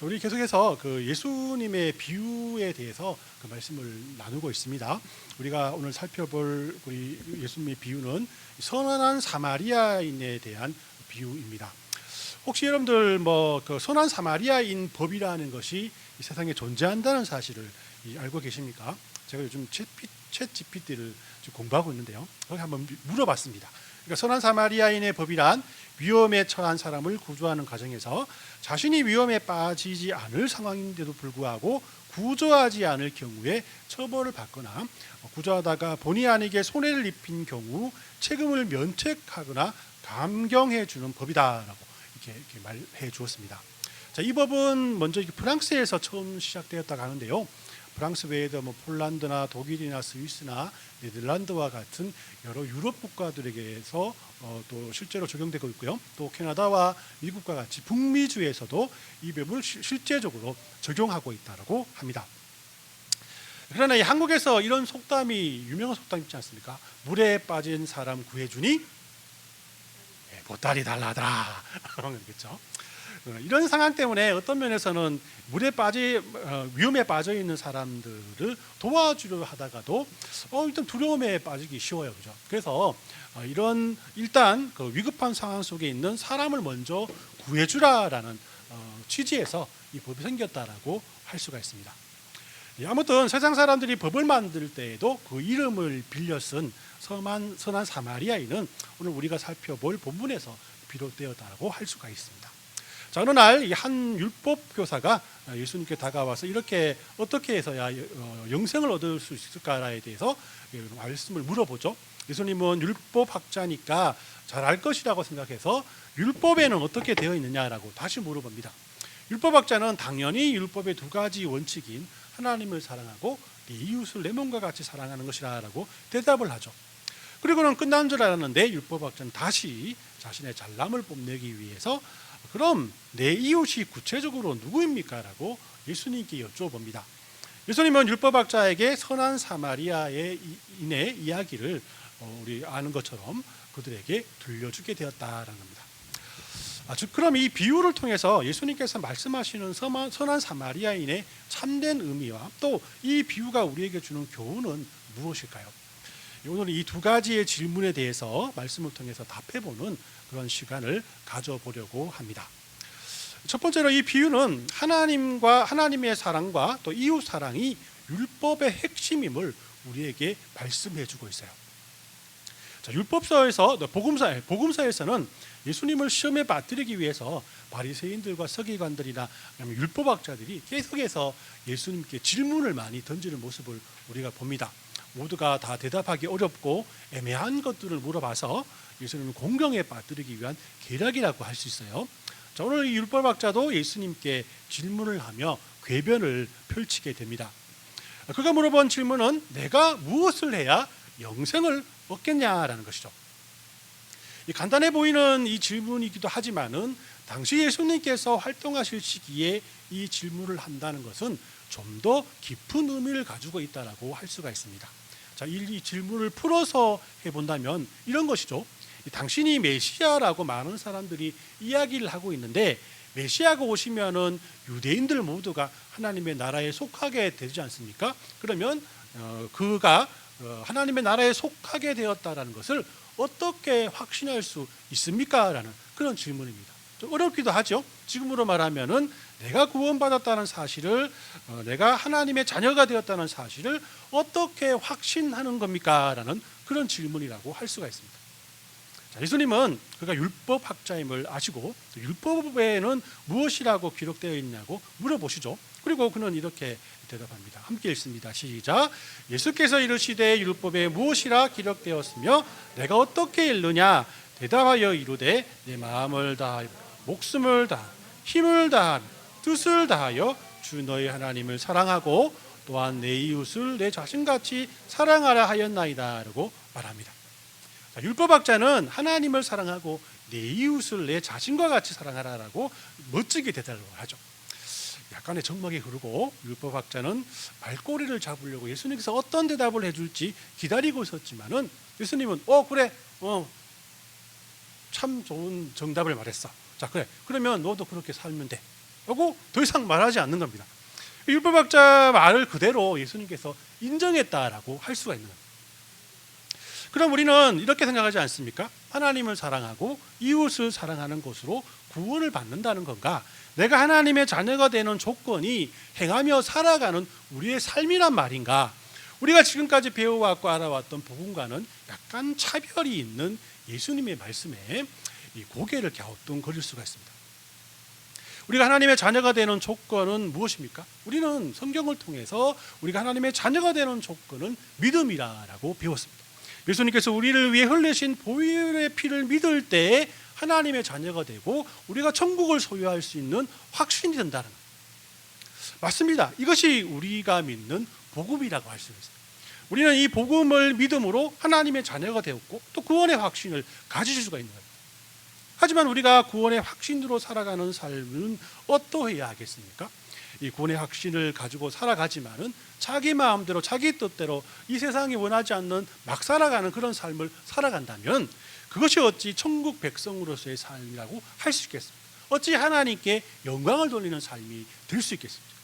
우리 계속해서 그 예수님의 비유에 대해서 그 말씀을 나누고 있습니다. 우리가 오늘 살펴볼 우리 예수님의 비유는 선한 사마리아인에 대한 비유입니다. 혹시 여러분들 그 선한 사마리아인 법이라는 것이 이 세상에 존재한다는 사실을 알고 계십니까? 제가 요즘 챗 GPT를 공부하고 있는데요. 거기 한번 물어봤습니다. 그러니까 선한 사마리아인의 법이란 위험에 처한 사람을 구조하는 과정에서 자신이 위험에 빠지지 않을 상황인데도 불구하고 구조하지 않을 경우에 처벌을 받거나 구조하다가 본의 아니게 손해를 입힌 경우 책임을 면책하거나 감경해 주는 법이다라고 이렇게 말해 주었습니다. 자, 이 법은 먼저 프랑스에서 처음 시작되었다고 하는데요. 프랑스 외에도 폴란드나 독일이나 스위스나 네덜란드와 같은 여러 유럽 국가들에게서 또 실제로 적용되고 있고요. 또 캐나다와 미국과 같이 북미주에서도 이 법을 실제적으로 적용하고 있다고 합니다. 그러나 이 한국에서 이런 속담이 유명한 속담 있지 않습니까? 물에 빠진 사람 구해주니 보따리 달라더라. 그렇겠죠. 이런 상황 때문에 어떤 면에서는 위험에 빠져 있는 사람들을 도와주려 하다가도 일단 두려움에 빠지기 쉬워요, 그죠? 그래서 일단 그 위급한 상황 속에 있는 사람을 먼저 구해주라라는 취지에서 이 법이 생겼다라고 할 수가 있습니다. 아무튼 세상 사람들이 법을 만들 때에도 그 이름을 빌려 쓴 선한 사마리아인은 오늘 우리가 살펴볼 본문에서 비롯되었다고 할 수가 있습니다. 자, 어느 날 한 율법 교사가 예수님께 다가와서 이렇게 어떻게 해서야 영생을 얻을 수 있을까에 대해서 말씀을 물어보죠. 예수님은 율법학자니까 잘 알 것이라고 생각해서 율법에는 어떻게 되어 있느냐라고 다시 물어봅니다. 율법학자는 당연히 율법의 두 가지 원칙인 하나님을 사랑하고 네 이웃을 내 몸과 같이 사랑하는 것이라고 대답을 하죠. 그리고는 끝난 줄 알았는데 율법학자는 다시 자신의 잘남을 뽐내기 위해서 그럼 내 이웃이 구체적으로 누구입니까? 라고 예수님께 여쭤봅니다. 예수님은 율법학자에게 선한 사마리아인의 이야기를 우리 아는 것처럼 그들에게 들려주게 되었다라는 겁니다. 즉 그럼 이 비유를 통해서 예수님께서 말씀하시는 선한 사마리아인의 참된 의미와 또 이 비유가 우리에게 주는 교훈은 무엇일까요? 오늘 이 두 가지의 질문에 대해서 말씀을 통해서 답해보는 그런 시간을 가져보려고 합니다. 첫 번째로 이 비유는 하나님의 사랑과 또 이웃 사랑이 율법의 핵심임을 우리에게 말씀해주고 있어요. 자, 율법서에서 복음서에서는 예수님을 시험에 빠뜨리기 위해서 바리새인들과 서기관들이나 율법학자들이 계속해서 예수님께 질문을 많이 던지는 모습을 우리가 봅니다. 모두가 다 대답하기 어렵고 애매한 것들을 물어봐서 예수님을 공경에 빠뜨리기 위한 계략이라고 할 수 있어요. 자, 오늘 이 율법학자도 예수님께 질문을 하며 궤변을 펼치게 됩니다. 그가 물어본 질문은 내가 무엇을 해야 영생을 얻겠냐라는 것이죠. 간단해 보이는 이 질문이기도 하지만은 당시 예수님께서 활동하실 시기에 이 질문을 한다는 것은 좀 더 깊은 의미를 가지고 있다라고 할 수가 있습니다. 자, 이 질문을 풀어서 해본다면 이런 것이죠. 당신이 메시아라고 많은 사람들이 이야기를 하고 있는데 메시아가 오시면은 유대인들 모두가 하나님의 나라에 속하게 되지 않습니까? 그러면 그가 하나님의 나라에 속하게 되었다라는 것을 어떻게 확신할 수 있습니까? 라는 그런 질문입니다. 좀 어렵기도 하죠. 지금으로 말하면은 내가 구원받았다는 사실을 내가 하나님의 자녀가 되었다는 사실을 어떻게 확신하는 겁니까? 라는 그런 질문이라고 할 수가 있습니다. 자, 예수님은 그가 율법학자임을 아시고 율법에는 무엇이라고 기록되어 있냐고 물어보시죠. 그리고 그는 이렇게 대답합니다. 함께 읽습니다. 시작. 예수께서 이르시되 율법에 무엇이라 기록되었으며 내가 어떻게 읽느냐? 대답하여 이르되 내 마음을 다하여 목숨을 다하여 힘을 다하여 뜻을 다하여 주 너희 하나님을 사랑하고 또한 내 이웃을 내 자신같이 사랑하라 하였나이다 라고 말합니다. 자, 율법학자는 하나님을 사랑하고 내 이웃을 내 자신과 같이 사랑하라라고 멋지게 대답을 하죠. 약간의 정막이 흐르고 율법학자는 말꼬리를 잡으려고 예수님께서 어떤 대답을 해줄지 기다리고 있었지만은 예수님은 그래 참 좋은 정답을 말했어. 자, 그래 그러면 너도 그렇게 살면 돼. 라고 더 이상 말하지 않는 겁니다. 율법학자 말을 그대로 예수님께서 인정했다라고 할 수가 있는 겁니다. 그럼 우리는 이렇게 생각하지 않습니까? 하나님을 사랑하고 이웃을 사랑하는 것으로 구원을 받는다는 건가? 내가 하나님의 자녀가 되는 조건이 행하며 살아가는 우리의 삶이란 말인가? 우리가 지금까지 배워왔고 알아왔던 복음과는 약간 차별이 있는 예수님의 말씀에 이 고개를 갸우뚱거릴 수가 있습니다. 우리가 하나님의 자녀가 되는 조건은 무엇입니까? 우리는 성경을 통해서 우리가 하나님의 자녀가 되는 조건은 믿음이라고 배웠습니다. 예수님께서 우리를 위해 흘리신 보혈의 피를 믿을 때에 하나님의 자녀가 되고 우리가 천국을 소유할 수 있는 확신이 된다는 것. 맞습니다. 이것이 우리가 믿는 복음이라고 할 수 있습니다. 우리는 이 복음을 믿음으로 하나님의 자녀가 되었고 또 구원의 확신을 가질 수가 있는 겁니다. 하지만 우리가 구원의 확신으로 살아가는 삶은 어떠해야 하겠습니까? 이 구원의 확신을 가지고 살아가지만은 자기 마음대로 자기 뜻대로 이 세상이 원하지 않는 막 살아가는 그런 삶을 살아간다면 그것이 어찌 천국 백성으로서의 삶이라고 할 수 있겠습니까? 어찌 하나님께 영광을 돌리는 삶이 될 수 있겠습니까?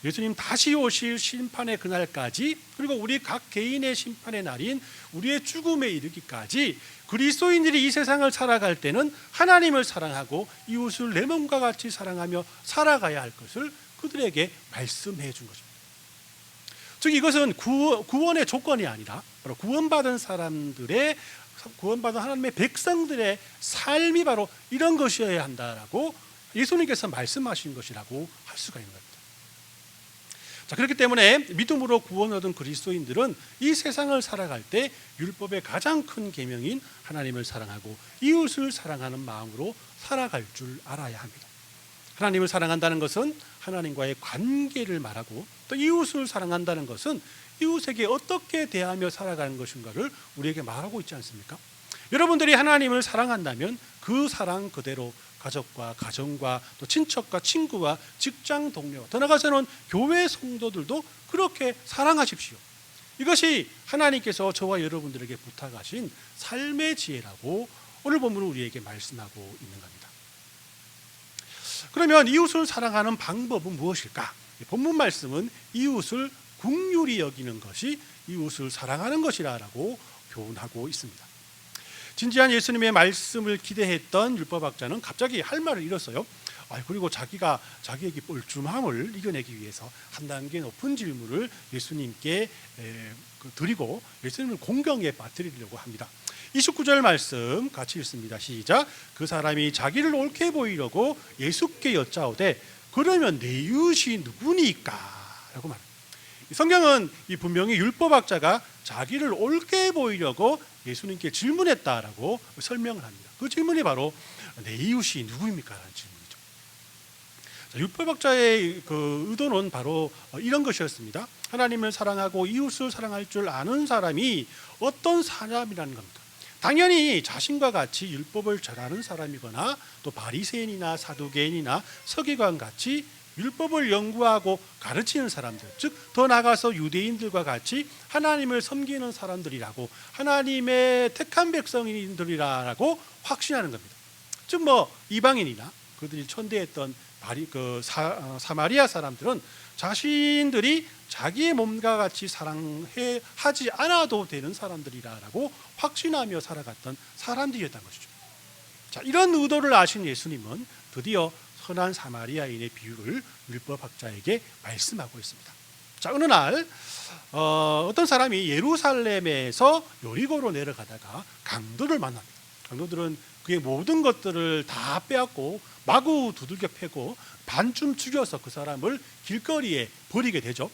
예수님 다시 오실 심판의 그날까지 그리고 우리 각 개인의 심판의 날인 우리의 죽음에 이르기까지 그리스도인들이 이 세상을 살아갈 때는 하나님을 사랑하고 이웃을 내 몸과 같이 사랑하며 살아가야 할 것을 그들에게 말씀해 준 것입니다. 즉 이것은 구원의 조건이 아니라 바로 구원받은 하나님의 백성들의 삶이 바로 이런 것이어야 한다라고 예수님께서 말씀하신 것이라고 할 수가 있는 겁니다. 자, 그렇기 때문에 믿음으로 구원 얻은 그리스도인들은 이 세상을 살아갈 때 율법의 가장 큰 계명인 하나님을 사랑하고 이웃을 사랑하는 마음으로 살아갈 줄 알아야 합니다. 하나님을 사랑한다는 것은 하나님과의 관계를 말하고 또 이웃을 사랑한다는 것은 이웃에게 어떻게 대하며 살아가는 것인가를 우리에게 말하고 있지 않습니까? 여러분들이 하나님을 사랑한다면 그 사랑 그대로 가족과 가정과 또 친척과 친구와 직장 동료 더 나아가서는 교회 성도들도 그렇게 사랑하십시오. 이것이 하나님께서 저와 여러분들에게 부탁하신 삶의 지혜라고 오늘 본문은 우리에게 말씀하고 있는 겁니다. 그러면 이웃을 사랑하는 방법은 무엇일까? 본문 말씀은 이웃을 긍휼히 여기는 것이 이웃을 사랑하는 것이라고 교훈하고 있습니다. 진지한 예수님의 말씀을 기대했던 율법학자는 갑자기 할 말을 잃었어요. 그리고 자기에게 뻘쭘함을 이겨내기 위해서 한 단계 높은 질문을 예수님께 드리고 예수님을 공경에 빠뜨리려고 합니다. 29절 말씀 같이 읽습니다. 시작. 그 사람이 자기를 옳게 보이려고 예수께 여짜오되 그러면 내 이웃이 누구니까? 라고 말합니다. 성경은 분명히 율법학자가 자기를 옳게 보이려고 예수님께 질문했다라고 설명을 합니다. 그 질문이 바로 내 이웃이 누구입니까? 라는 질문이죠. 자, 율법학자의 그 의도는 바로 이런 것이었습니다. 하나님을 사랑하고 이웃을 사랑할 줄 아는 사람이 어떤 사람이라는 겁니다. 당연히 자신과 같이 율법을 절하는 사람이거나 또 바리새인이나 사두개인이나 서기관 같이 율법을 연구하고 가르치는 사람들, 즉 더 나아가서 유대인들과 같이 하나님을 섬기는 사람들이라고 하나님의 택한 백성인들이라고 확신하는 겁니다. 즉 이방인이나 그들이 천대했던 사마리아 사람들은 자신들이 자기의 몸과 같이 사랑하지 않아도 되는 사람들이라고 확신하며 살아갔던 사람들이었던 것이죠. 자, 이런 의도를 아신 예수님은 드디어 선한 사마리아인의 비유를 율법학자에게 말씀하고 있습니다. 자, 어느 날 어떤 사람이 예루살렘에서 여리고로 내려가다가 강도를 만납니다. 강도들은 그의 모든 것들을 다 빼앗고 마구 두들겨 패고 반쯤 죽여서 그 사람을 길거리에 버리게 되죠.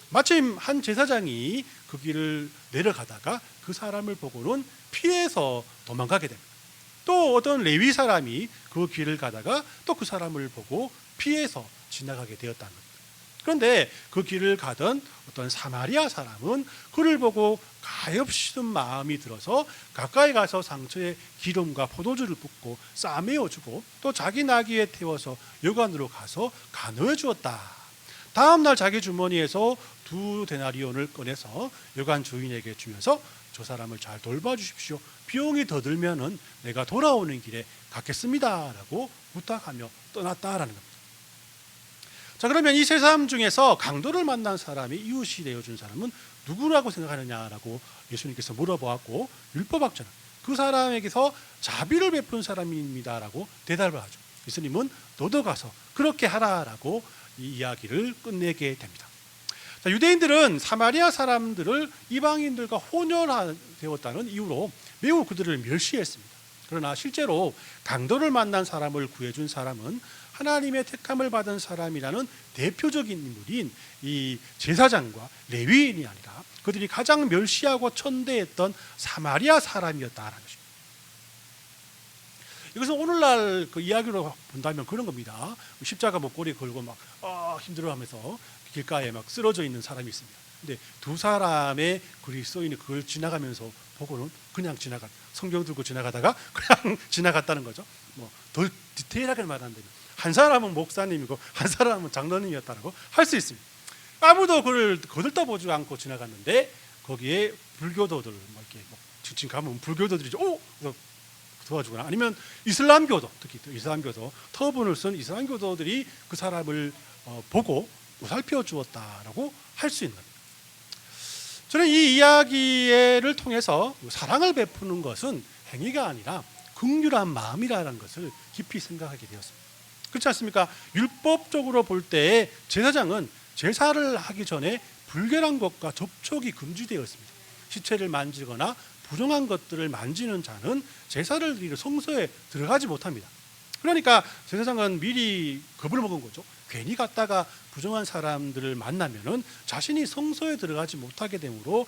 마침 한 제사장이 그 길을 내려가다가 그 사람을 보고는 피해서 도망가게 됩니다. 또 어떤 레위 사람이 그 길을 가다가 또 그 사람을 보고 피해서 지나가게 되었다는 겁니다. 그런데 그 길을 가던 어떤 사마리아 사람은 그를 보고 가엾은 마음이 들어서 가까이 가서 상처에 기름과 포도주를 붓고 싸매어 주고 또 자기 나귀에 태워서 여관으로 가서 간호해 주었다. 다음 날 자기 주머니에서 2 데나리온을 꺼내서 여관 주인에게 주면서 저 사람을 잘 돌봐주십시오. 비용이 더 들면은 내가 돌아오는 길에 갚겠습니다라고 부탁하며 떠났다라는 겁니다. 자, 그러면 이 세 사람 중에서 강도를 만난 사람이 이웃이 되어준 사람은 누구라고 생각하느냐라고 예수님께서 물어보았고, 율법학자는 그 사람에게서 자비를 베푼 사람입니다라고 대답을 하죠. 예수님은 너도 가서 그렇게 하라라고 이 이야기를 끝내게 됩니다. 자, 유대인들은 사마리아 사람들을 이방인들과 혼혈되었다는 이유로 매우 그들을 멸시했습니다. 그러나 실제로 강도를 만난 사람을 구해준 사람은 하나님의 택함을 받은 사람이라는 대표적인 인물인 이 제사장과 레위인이 아니라 그들이 가장 멸시하고 천대했던 사마리아 사람이었다라는 것입니다. 이것은 오늘날 그 이야기로 본다면 그런 겁니다. 십자가 목걸이 걸고 막 힘들어하면서 길가에 막 쓰러져 있는 사람이 있습니다. 근데 두 사람의 그리스도인이 그걸 지나가면서 보고는 그냥 성경 들고 지나가다가 그냥 지나갔다는 거죠. 뭐 더 디테일하게 말한다면 한 사람은 목사님이고 한 사람은 장로님이었다고 할 수 있습니다. 아무도 그를 거들떠보지 않고 지나갔는데 거기에 불교도들 이렇게 지금 가면 불교도들이 도와주거나 아니면 이슬람교도, 특히 이슬람교도, 터분을 쓴 이슬람교도들이 그 사람을 보고 살펴주었다라고 할 수 있는 겁니다. 저는 이 이야기를 통해서 사랑을 베푸는 것은 행위가 아니라 긍휼한 마음이라는 것을 깊이 생각하게 되었습니다. 그렇지 않습니까? 율법적으로 볼 때 제사장은 제사를 하기 전에 불결한 것과 접촉이 금지되어 있습니다. 시체를 만지거나 부정한 것들을 만지는 자는 제사를 드리러 성소에 들어가지 못합니다. 그러니까 제사장은 미리 겁을 먹은 거죠. 괜히 갔다가 부정한 사람들을 만나면은 자신이 성소에 들어가지 못하게 되므로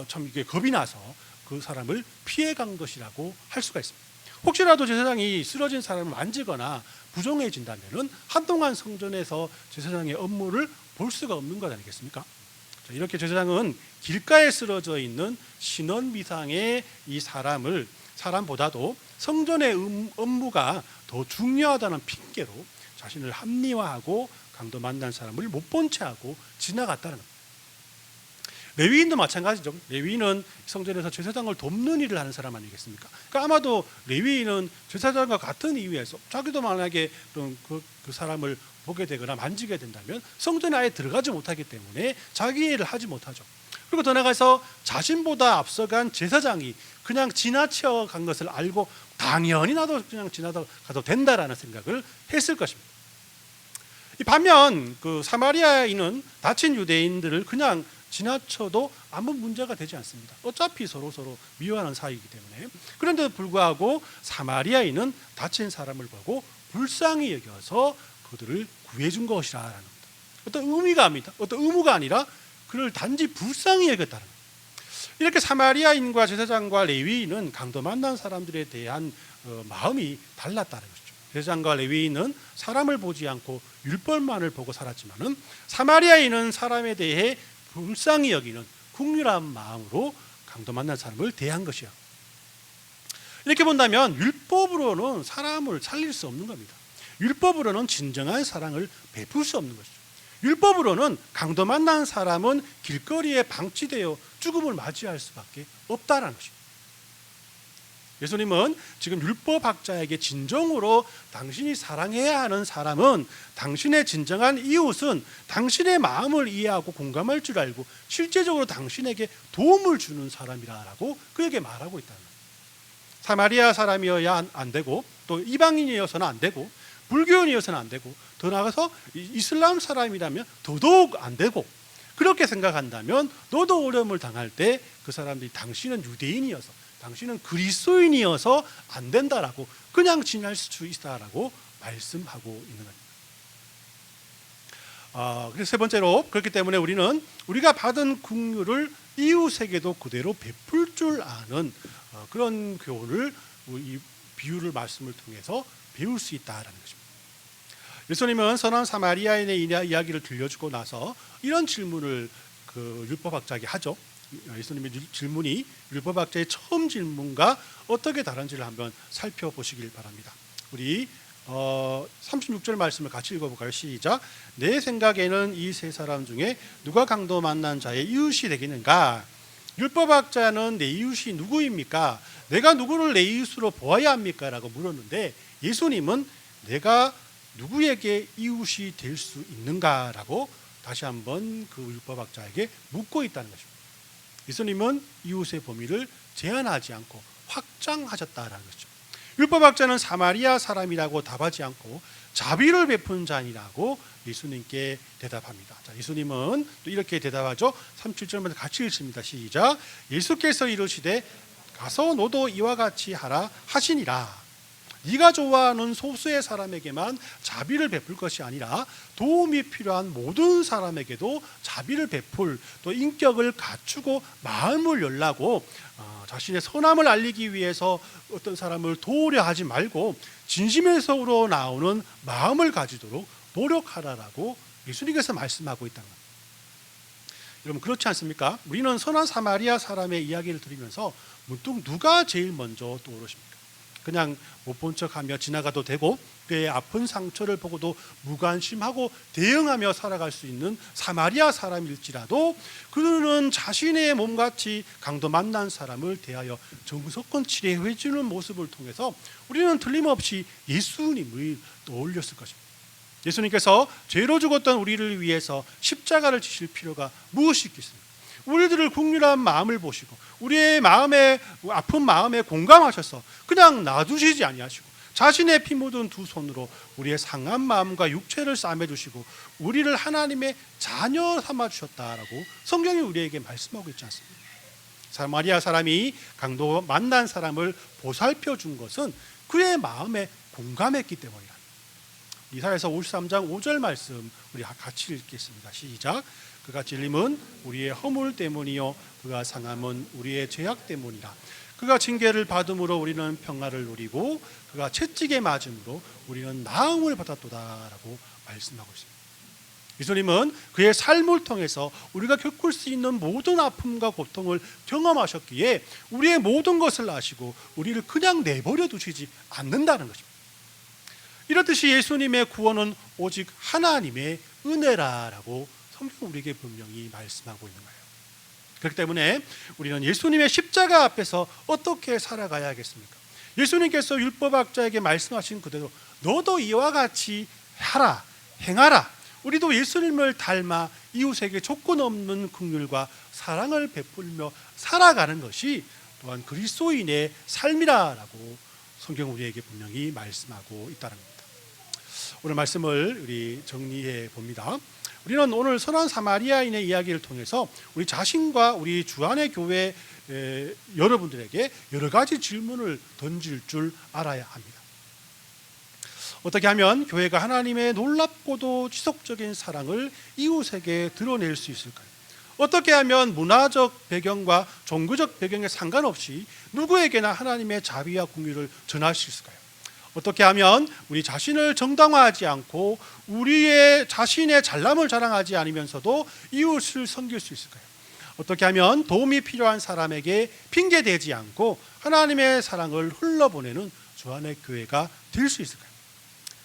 참 이게 겁이 나서 그 사람을 피해간 것이라고 할 수가 있습니다. 혹시라도 제사장이 쓰러진 사람을 만지거나 부정해진다면은 한동안 성전에서 제사장의 업무를 볼 수가 없는 것 아니겠습니까? 자, 이렇게 제사장은 길가에 쓰러져 있는 신원미상의 이 사람보다도 성전의 업무가 더 중요하다는 핑계로 자신을 합리화하고 강도 만난 사람을 못 본 채 하고 지나갔다는 겁니다. 레위인도 마찬가지죠. 레위인은 성전에서 제사장을 돕는 일을 하는 사람 아니겠습니까? 그러니까 아마도 레위인은 제사장과 같은 이유에서 자기도 만약에 그 사람을 보게 되거나 만지게 된다면 성전에 아예 들어가지 못하기 때문에 자기 일을 하지 못하죠. 그리고 더 나아가서 자신보다 앞서간 제사장이 그냥 지나쳐간 것을 알고 당연히 나도 그냥 지나가도 된다라는 생각을 했을 것입니다. 반면 그 사마리아인은 다친 유대인들을 그냥 지나쳐도 아무 문제가 되지 않습니다. 어차피 서로 미워하는 사이이기 때문에. 그런데도 불구하고 사마리아인은 다친 사람을 보고 불쌍히 여겨서 그들을 구해준 것이라는 겁니다. 어떤 의무가 아니라 그를 단지 불쌍히 여겼다는 겁니다. 이렇게 사마리아인과 제사장과 레위인은 강도 만난 사람들에 대한 마음이 달랐다는 것이죠. 제사장과 레위인은 사람을 보지 않고 율법만을 보고 살았지만은 사마리아인은 사람에 대해 불쌍히 여기는 긍휼한 마음으로 강도 만난 사람을 대한 것이야. 이렇게 본다면 율법으로는 사람을 살릴 수 없는 겁니다. 율법으로는 진정한 사랑을 베풀 수 없는 것이죠. 율법으로는 강도 만난 사람은 길거리에 방치되어 죽음을 맞이할 수밖에 없다라는 것입니다. 예수님은 지금 율법학자에게 진정으로 당신이 사랑해야 하는 사람은, 당신의 진정한 이웃은 당신의 마음을 이해하고 공감할 줄 알고 실제적으로 당신에게 도움을 주는 사람이라고 그에게 말하고 있다는 거예요. 사마리아 사람이어야 안 되고, 또 이방인이어서는 안 되고, 불교인이어서는 안 되고, 더 나아가서 이슬람 사람이라면 더더욱 안 되고, 그렇게 생각한다면 너도 어려움을 당할 때 그 사람들이 당신은 유대인이어서, 당신은 그리스도인이어서 안 된다라고 그냥 지날 수 있다라고 말씀하고 있는 겁니다. 그래서 세 번째로, 그렇기 때문에 우리는 우리가 받은 긍휼을 이웃에게도 그대로 베풀 줄 아는 그런 교훈을 이 비유를 말씀을 통해서 배울 수 있다라는 것입니다. 예수님은 선한 사마리아인의 이야기를 들려주고 나서 이런 질문을 그 율법학자에게 하죠. 예수님의 질문이 율법학자의 처음 질문과 어떻게 다른지를 한번 살펴보시길 바랍니다. 우리 36절 말씀을 같이 읽어볼까요? 시작. 내 생각에는 이 세 사람 중에 누가 강도 만난 자의 이웃이 되겠는가? 율법학자는 내 이웃이 누구입니까? 내가 누구를 내 이웃으로 보아야 합니까? 라고 물었는데 예수님은 내가 누구에게 이웃이 될 수 있는가라고 다시 한번 그 율법학자에게 묻고 있다는 것입니다. 예수님은 이웃의 범위를 제한하지 않고 확장하셨다라는 것이죠. 율법학자는 사마리아 사람이라고 답하지 않고 자비를 베푼 자니라고 예수님께 대답합니다. 자, 예수님은 또 이렇게 대답하죠. 37절부터 같이 읽습니다. 시작. 예수께서 이르시되 가서 너도 이와 같이 하라 하시니라. 네가 좋아하는 소수의 사람에게만 자비를 베풀 것이 아니라 도움이 필요한 모든 사람에게도 자비를 베풀, 또 인격을 갖추고 마음을 열라고 자신의 선함을 알리기 위해서 어떤 사람을 도우려 하지 말고 진심에서 우러나오는 마음을 가지도록 노력하라라고 예수님께서 말씀하고 있다는 겁니다. 여러분 그렇지 않습니까? 우리는 선한 사마리아 사람의 이야기를 들으면서 문득 누가 제일 먼저 떠오르십니까? 그냥 못 본 척하며 지나가도 되고 그의 아픈 상처를 보고도 무관심하고 대응하며 살아갈 수 있는 사마리아 사람일지라도 그는 자신의 몸같이 강도 만난 사람을 대하여 정성껏 치료해 주는 모습을 통해서 우리는 틀림없이 예수님을 떠올렸을 것입니다. 예수님께서 죄로 죽었던 우리를 위해서 십자가를 지실 필요가 무엇이 있겠습니까? 우리들을 국률한 마음을 보시고 우리의 마음에 아픈 마음에 공감하셔서 그냥 놔두시지 아니하시고 자신의 피 묻은 두 손으로 우리의 상한 마음과 육체를 싸매주시고 우리를 하나님의 자녀 삼아 주셨다라고 성경이 우리에게 말씀하고 있지 않습니까? 사마리아 사람이 강도 만난 사람을 보살펴 준 것은 그의 마음에 공감했기 때문이다. 이사야서 53장 5절 말씀 우리 같이 읽겠습니다. 시작. 그가 찔림은 우리의 허물 때문이요 그가 상함은 우리의 죄악 때문이라. 그가 징계를 받음으로 우리는 평화를 누리고 그가 채찍에 맞음으로 우리는 나음을 받았도다라고 말씀하고 있습니다. 예수님은 그의 삶을 통해서 우리가 겪을 수 있는 모든 아픔과 고통을 경험하셨기에 우리의 모든 것을 아시고 우리를 그냥 내버려 두시지 않는다는 것입니다. 이렇듯이 예수님의 구원은 오직 하나님의 은혜라라고 성경 우리에게 분명히 말씀하고 있는 거예요. 그렇기 때문에 우리는 예수님의 십자가 앞에서 어떻게 살아가야 하겠습니까? 예수님께서 율법학자에게 말씀하신 그대로 너도 이와 같이 하라, 행하라. 우리도 예수님을 닮아 이웃에게 조건 없는 긍휼과 사랑을 베풀며 살아가는 것이 또한 그리스도인의 삶이라고 성경 우리에게 분명히 말씀하고 있다는 겁니다. 오늘 말씀을 우리 정리해 봅니다. 우리는 오늘 선한 사마리아인의 이야기를 통해서 우리 자신과 우리 주안의 교회 여러분들에게 여러 가지 질문을 던질 줄 알아야 합니다. 어떻게 하면 교회가 하나님의 놀랍고도 지속적인 사랑을 이웃에게 드러낼 수 있을까요? 어떻게 하면 문화적 배경과 종교적 배경에 상관없이 누구에게나 하나님의 자비와 긍휼을 전할 수 있을까요? 어떻게 하면 우리 자신을 정당화하지 않고 우리의 자신의 잘남을 자랑하지 않으면서도 이웃을 섬길 수 있을까요? 어떻게 하면 도움이 필요한 사람에게 핑계대지 않고 하나님의 사랑을 흘러보내는 주안의 교회가 될 수 있을까요?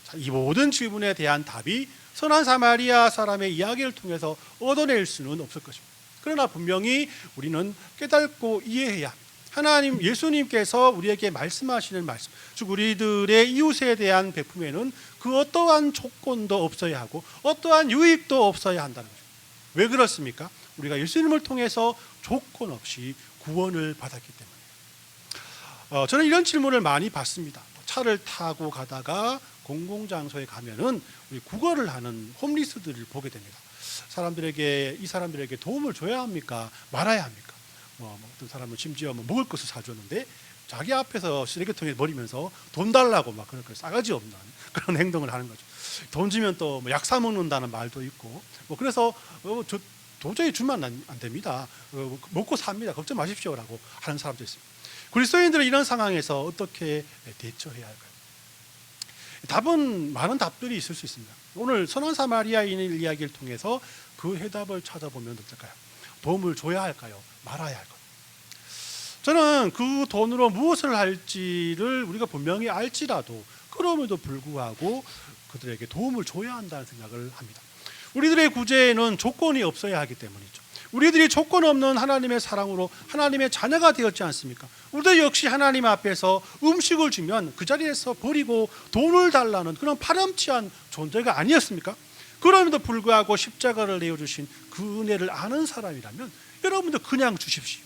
자, 이 모든 질문에 대한 답이 선한 사마리아 사람의 이야기를 통해서 얻어낼 수는 없을 것입니다. 그러나 분명히 우리는 깨닫고 이해해야 합니다. 하나님 예수님께서 우리에게 말씀하시는 말씀, 즉 우리들의 이웃에 대한 베품에는 그 어떠한 조건도 없어야 하고 어떠한 유익도 없어야 한다는 거죠. 왜 그렇습니까? 우리가 예수님을 통해서 조건 없이 구원을 받았기 때문에. 저는 이런 질문을 많이 받습니다. 차를 타고 가다가 공공장소에 가면은 우리 구걸을 하는 홈리스들을 보게 됩니다. 이 사람들에게 도움을 줘야 합니까? 말아야 합니까? 어떤 사람은 심지어 먹을 것을 사줬는데 자기 앞에서 쓰레기통에 버리면서 돈 달라고 막 그런 싸가지 없는 그런 행동을 하는 거죠. 돈 주면 또 약 사 먹는다는 말도 있고 그래서 저 도저히 주면 안 됩니다. 먹고 삽니다. 걱정 마십시오라고 하는 사람도 있습니다. 그리스도인들은 이런 상황에서 어떻게 대처해야 할까요? 답은 많은 답들이 있을 수 있습니다. 오늘 선한 사마리아인의 이야기를 통해서 그 해답을 찾아보면 어떨까요? 도움을 줘야 할까요? 말아야 할까요? 저는 그 돈으로 무엇을 할지를 우리가 분명히 알지라도 그럼에도 불구하고 그들에게 도움을 줘야 한다는 생각을 합니다. 우리들의 구제에는 조건이 없어야 하기 때문이죠. 우리들이 조건 없는 하나님의 사랑으로 하나님의 자녀가 되었지 않습니까? 우리도 역시 하나님 앞에서 음식을 주면 그 자리에서 버리고 돈을 달라는 그런 파렴치한 존재가 아니었습니까? 그럼에도 불구하고 십자가를 내어주신 그 은혜를 아는 사람이라면 여러분도 그냥 주십시오.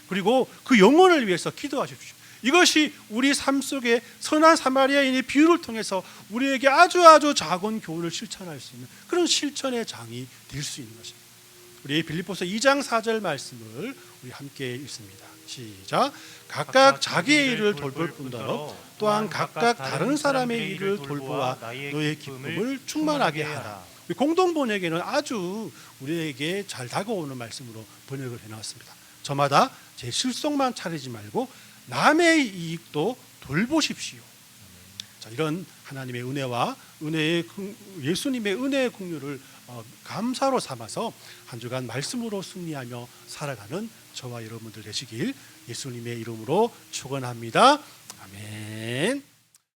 그리고 그 영혼을 위해서 기도하십시오. 이것이 우리 삶 속에 선한 사마리아인의 비유를 통해서 우리에게 아주 작은 교훈을 실천할 수 있는 그런 실천의 장이 될 수 있는 것입니다. 우리 빌립보서 2장 4절 말씀을 우리 함께 읽습니다. 시작. 각각 자기의 일을 돌볼 뿐더러 또한 각각 다른 사람의 일을 돌보아 너의 기쁨을 충만하게 하라. 공동 번역에는 아주 우리에게 잘 다가오는 말씀으로 번역을 해놨습니다. 저마다 제 실속만 차리지 말고 남의 이익도 돌보십시오. 자, 이런 하나님의 은혜와 예수님의 은혜의 긍휼을 감사로 삼아서 한 주간 말씀으로 승리하며 살아가는 저와 여러분들 되시길 예수님의 이름으로 축원합니다. 아멘.